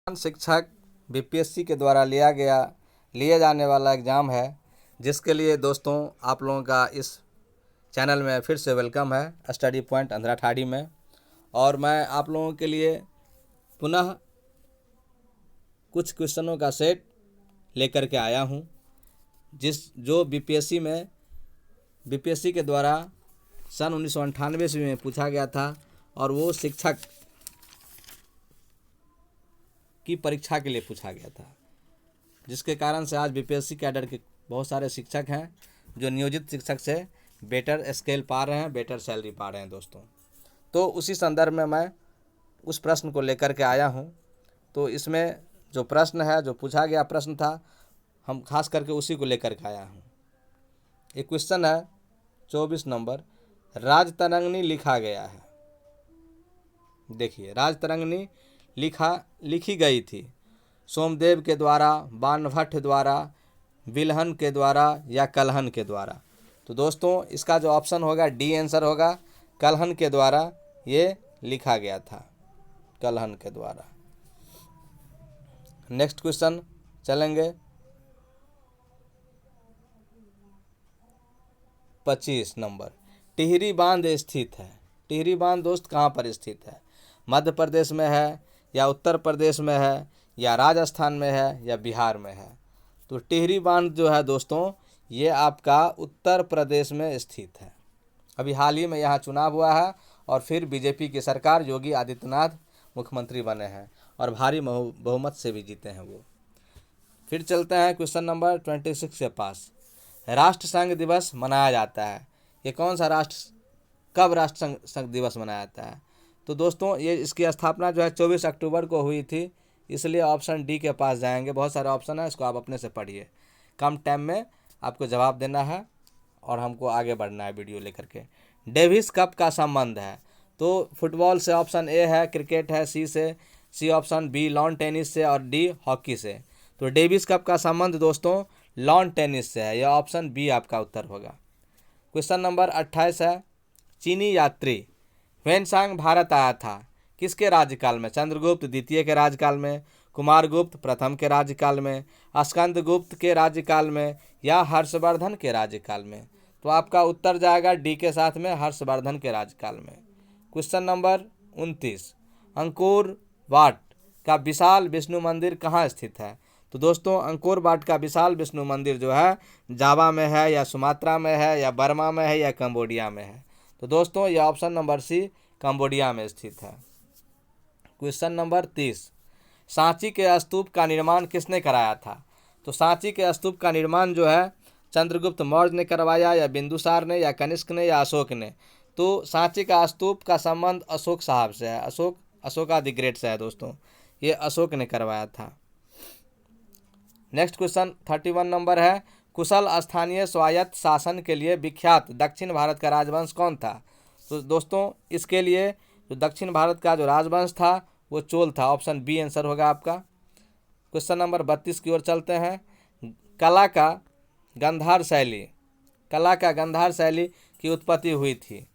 शिक्षक बीपीएससी के द्वारा लिए जाने वाला एग्ज़ाम है, जिसके लिए दोस्तों आप लोगों का इस चैनल में फिर से वेलकम है स्टडी पॉइंट अंधरा ठाड़ी में। और मैं आप लोगों के लिए पुनः कुछ क्वेश्चनों का सेट लेकर के आया हूं, जो बीपीएससी के द्वारा सन 1998 ईस्वी में पूछा गया था, और वो शिक्षक की परीक्षा के लिए पूछा गया था, जिसके कारण से आज बीपीएससी कैडर के बहुत सारे शिक्षक हैं जो नियोजित शिक्षक से बेटर स्केल पा रहे हैं, बेटर सैलरी पा रहे हैं दोस्तों। तो उसी संदर्भ में मैं उस प्रश्न को लेकर के आया हूं। तो इसमें जो प्रश्न है, जो पूछा गया प्रश्न था, हम खास करके उसी को लेकर के आया हूं। एक क्वेश्चन है 24 नंबर, राजतरंगिणी लिखा गया है। देखिए, राजतरंगिणी लिखी गई थी सोमदेव के द्वारा, बाणभट्ट द्वारा, बिल्हन के द्वारा या कलहन के द्वारा। तो दोस्तों इसका जो ऑप्शन होगा डी आंसर होगा, कलहन के द्वारा ये लिखा गया था, कलहन के द्वारा। नेक्स्ट क्वेश्चन चलेंगे 25 नंबर, टिहरी बांध स्थित है। टिहरी बांध दोस्त कहाँ पर स्थित है? मध्य प्रदेश में है, या उत्तर प्रदेश में है, या राजस्थान में है, या बिहार में है? तो टिहरी बांध जो है दोस्तों, ये आपका उत्तर प्रदेश में स्थित है। अभी हाल ही में यहाँ चुनाव हुआ है और फिर बीजेपी की सरकार, योगी आदित्यनाथ मुख्यमंत्री बने हैं और भारी बहुमत से भी जीते हैं वो। फिर चलते हैं क्वेश्चन नंबर 26 के पास। राष्ट्रसंघ दिवस मनाया जाता है, ये कौन सा कब राष्ट्रसंघ दिवस मनाया जाता है? तो दोस्तों ये इसकी स्थापना जो है 24 अक्टूबर को हुई थी, इसलिए ऑप्शन डी के पास जाएंगे। बहुत सारे ऑप्शन है, इसको आप अपने से पढ़िए, कम टाइम में आपको जवाब देना है और हमको आगे बढ़ना है वीडियो लेकर के। डेविस कप का संबंध है, तो फुटबॉल से ऑप्शन ए है, क्रिकेट है C option, B lawn tennis से, और डी हॉकी से। तो डेविस कप का संबंध दोस्तों लॉन टेनिस से है, यह ऑप्शन बी आपका उत्तर होगा। क्वेश्चन नंबर 28 है, चीनी यात्री ह्वेनसांग भारत आया था, किसके राज्यकाल में? चंद्रगुप्त द्वितीय के राज्यकाल में, कुमारगुप्त प्रथम के राज्यकाल में, स्कंदगुप्त के राज्यकाल में, या हर्षवर्धन के राज्यकाल में? तो आपका उत्तर जाएगा डी के साथ में, हर्षवर्धन के राज्यकाल में। क्वेश्चन नंबर 29, अंकोर वाट का विशाल विष्णु मंदिर कहाँ स्थित है? तो दोस्तों अंकोर वाट का विशाल विष्णु मंदिर जो है जावा में है, या सुमात्रा में है, या बर्मा में है, या कंबोडिया में है? तो दोस्तों ये ऑप्शन नंबर सी कंबोडिया में स्थित है। क्वेश्चन नंबर 30, सांची के स्तूप का निर्माण किसने कराया था? तो सांची के स्तूप का निर्माण जो है चंद्रगुप्त मौर्य ने करवाया, या बिंदुसार ने, या कनिष्क ने, या अशोक ने? तो सांची का स्तूप का संबंध अशोक साहब से है, अशोका द ग्रेट से है दोस्तों, ये अशोक ने करवाया था। नेक्स्ट क्वेश्चन 31 नंबर है, कुशल स्थानीय स्वायत्त शासन के लिए विख्यात दक्षिण भारत का राजवंश कौन था? तो दोस्तों इसके लिए जो दक्षिण भारत का जो राजवंश था वो चोल था, ऑप्शन बी आंसर होगा आपका। क्वेश्चन नंबर 32 की ओर चलते हैं, कला का गंधार शैली की उत्पत्ति हुई थी।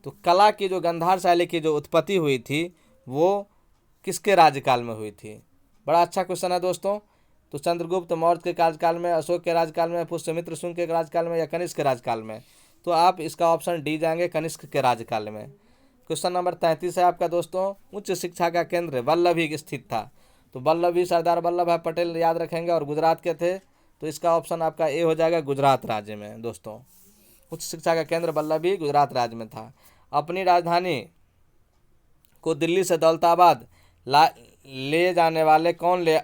तो कला की जो गंधार शैली की जो उत्पत्ति हुई थी वो किसके राज्यकाल में हुई थी? बड़ा अच्छा क्वेश्चन है दोस्तों। तो चंद्रगुप्त मौर्य के राज्यकाल में, अशोक के राज्यकाल में, पुष्यमित्र शुंग के राज्यकाल में, या कनिष्क के राज्यकाल में? तो आप इसका ऑप्शन डी जाएंगे, कनिष्क के राज्यकाल में। क्वेश्चन नंबर 33 है आपका दोस्तों, उच्च शिक्षा का केंद्र वल्लभी स्थित था। तो वल्लभी सरदार वल्लभ भाई पटेल याद रखेंगे, और गुजरात के थे, तो इसका ऑप्शन आपका ए हो जाएगा, गुजरात राज्य में दोस्तों। उच्च शिक्षा का केंद्र वल्लभी गुजरात राज्य में था। अपनी राजधानी को दिल्ली से दौलताबाद ले जाने वाले कौन ले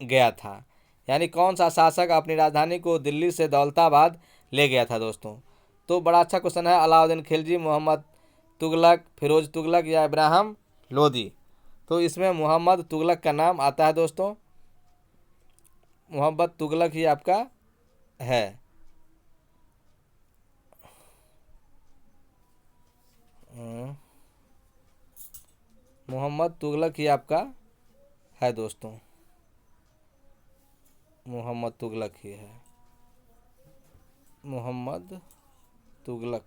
गया था? यानी कौन सा शासक अपनी राजधानी को दिल्ली से दौलताबाद ले गया था दोस्तों? तो बड़ा अच्छा क्वेश्चन है, अलाउद्दीन खिलजी, मोहम्मद तुगलक, फिरोज तुगलक, या इब्राहिम लोदी? तो इसमें मोहम्मद तुगलक का नाम आता है दोस्तों, मोहम्मद तुगलक ही आपका है। मोहम्मद तुगलक ही आपका है दोस्तों, मोहम्मद तुगलक ही है, मोहम्मद तुगलक,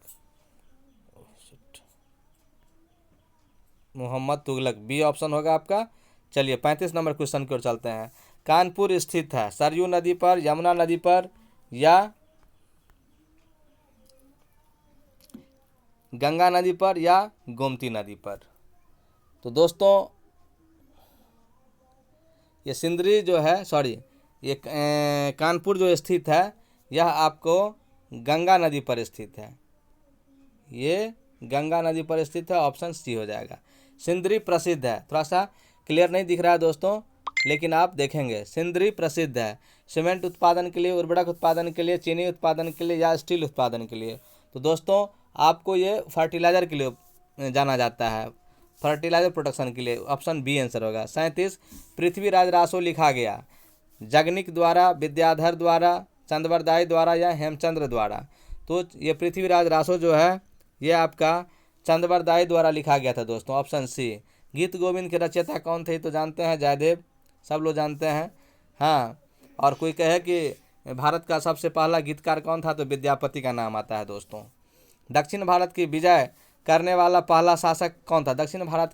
मोहम्मद तुगलक बी ऑप्शन होगा आपका, चलिए 35 नंबर क्वेश्चन की ओर चलते हैं। कानपुर स्थित है सरयू नदी पर, यमुना नदी पर या गंगा नदी पर या गोमती नदी पर? तो दोस्तों ये सिंदरी जो है, सॉरी, ये कानपुर जो स्थित है यह आपको गंगा नदी पर स्थित है। ये गंगा नदी पर स्थित है, ऑप्शन सी हो जाएगा। सिंदरी प्रसिद्ध है, थोड़ा सा क्लियर नहीं दिख रहा है दोस्तों, लेकिन आप देखेंगे सिंदरी प्रसिद्ध है सीमेंट उत्पादन के लिए, उर्वरक उत्पादन के लिए, चीनी उत्पादन के लिए या स्टील उत्पादन के लिए। तो दोस्तों आपको ये फर्टिलाइज़र के लिए जाना जाता है, फर्टिलाइजर प्रोडक्शन के लिए। ऑप्शन बी आंसर होगा। 37 पृथ्वीराज रासो लिखा गया जगनिक द्वारा, विद्याधर द्वारा, चंद्रवरदाई द्वारा या हेमचंद्र द्वारा? तो ये पृथ्वीराज रासो जो है ये आपका चंद्रवरदाई द्वारा लिखा गया था दोस्तों, ऑप्शन सी। गीत गोविंद के रचयिता कौन थे तो जानते हैं, जयदेव, सब लोग जानते हैं। हाँ, और कोई कहे कि भारत का सबसे पहला गीतकार कौन था तो विद्यापति का नाम आता है दोस्तों। दक्षिण भारत की विजय करने वाला पहला शासक कौन था? दक्षिण भारत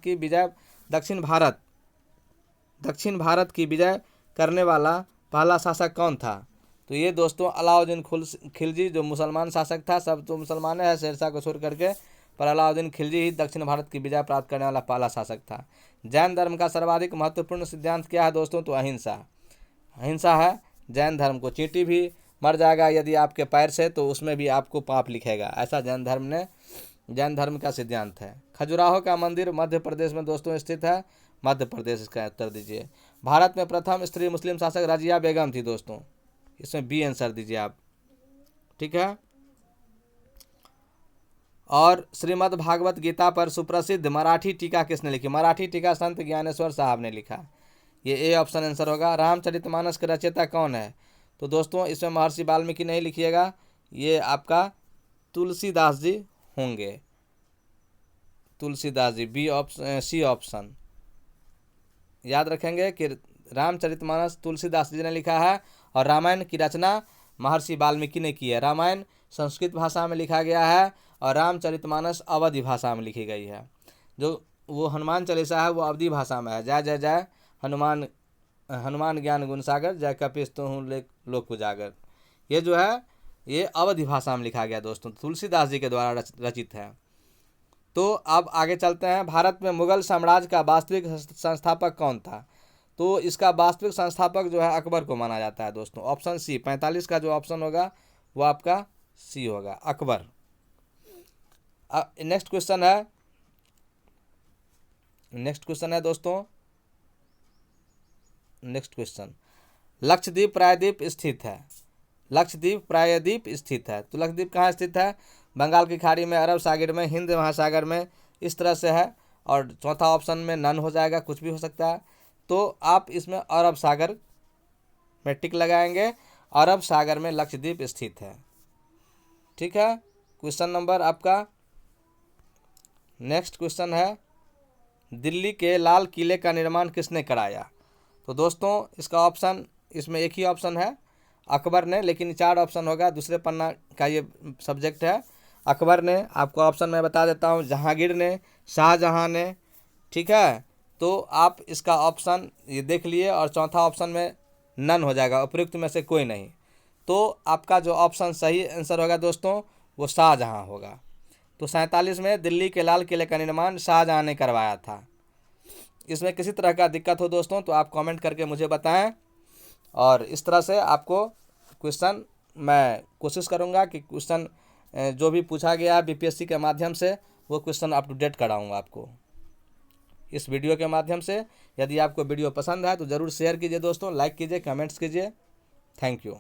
की विजय करने वाला पहला शासक कौन था? तो ये दोस्तों अलाउद्दीन खिलजी जो मुसलमान शासक था, सब तो मुसलमान है शेरशाह को छोड़ करके, पर अलाउद्दीन खिलजी ही दक्षिण भारत की विजय प्राप्त करने वाला पहला शासक था। जैन धर्म का सर्वाधिक महत्वपूर्ण सिद्धांत क्या है दोस्तों? तो अहिंसा। अहिंसा है जैन धर्म को। चींटी भी मर जाएगा यदि आपके पैर से तो उसमें भी आपको पाप लिखेगा, ऐसा जैन धर्म का सिद्धांत है। खजुराहो का मंदिर मध्य प्रदेश में दोस्तों स्थित है, मध्य प्रदेश, इसका उत्तर दीजिए। भारत में प्रथम स्त्री मुस्लिम शासक रजिया बेगम थी दोस्तों, इसमें बी आंसर दीजिए आप, ठीक है। और श्रीमद् भागवत गीता पर सुप्रसिद्ध मराठी टीका किसने लिखी? मराठी टीका संत ज्ञानेश्वर साहब ने लिखा, ये ए ऑप्शन आंसर होगा। रामचरितमानस के रचयिता कौन है? तो दोस्तों इसमें महर्षि वाल्मीकि नहीं लिखिएगा, ये आपका तुलसीदास जी होंगे, Tulsidas ji, B option, C option. याद रखेंगे कि रामचरितमानस तुलसीदास जी ने लिखा है और रामायण की रचना महर्षि वाल्मीकि ने की है। रामायण संस्कृत भाषा में लिखा गया है और रामचरितमानस अवधी भाषा में लिखी गई है। जो वो हनुमान चालीसा है वो अवधी भाषा में है। जय जय जय हनुमान ज्ञान गुण सागर, जय कपीस तुहु लोक उजागर, ये जो है ये अवधी भाषा में लिखा गया दोस्तों, तुलसीदास जी के द्वारा रचित है। तो अब आगे चलते हैं। भारत में मुगल साम्राज्य का वास्तविक संस्थापक कौन था? तो इसका वास्तविक संस्थापक जो है अकबर को माना जाता है दोस्तों, ऑप्शन सी। 45 का जो ऑप्शन होगा वो आपका सी होगा, अकबर। नेक्स्ट क्वेश्चन है दोस्तों, नेक्स्ट क्वेश्चन, लक्षद्वीप प्रायद्वीप स्थित है। लक्षद्वीप प्रायद्वीप स्थित है, तो लक्षद्वीप कहाँ स्थित है? बंगाल की खाड़ी में, अरब सागर में, हिंद महासागर में, इस तरह से है। और चौथा ऑप्शन में नन हो जाएगा, कुछ भी हो सकता है। तो आप इसमें अरब सागर में टिक लगाएंगे, अरब सागर में लक्षद्वीप स्थित है, ठीक है। क्वेश्चन नंबर आपका नेक्स्ट क्वेश्चन है, दिल्ली के लाल किले का निर्माण किसने कराया? तो दोस्तों इसका ऑप्शन, इसमें एक ही ऑप्शन है अकबर ने, लेकिन 4 ऑप्शन होगा, दूसरे पन्ना का ये सब्जेक्ट है। अकबर ने, आपको ऑप्शन मैं बता देता हूँ, जहांगीर ने, शाहजहां ने, ठीक है। तो आप इसका ऑप्शन ये देख लिए, और चौथा ऑप्शन में नन हो जाएगा, उपयुक्त में से कोई नहीं। तो आपका जो ऑप्शन सही आंसर होगा दोस्तों वो शाहजहां होगा। तो 47 में दिल्ली के लाल किले का निर्माण शाहजहां ने करवाया था। इसमें किसी तरह का दिक्कत हो दोस्तों तो आप कमेंट करके मुझे बताएं, और इस तरह से आपको क्वेश्चन मैं कोशिश करूंगा कि क्वेश्चन जो भी पूछा गया बीपीएससी के माध्यम से वो क्वेश्चन अप टू डेट कराऊंगा आपको इस वीडियो के माध्यम से। यदि आपको वीडियो पसंद है तो ज़रूर शेयर कीजिए दोस्तों, लाइक कीजिए, कमेंट्स कीजिए। Thank you.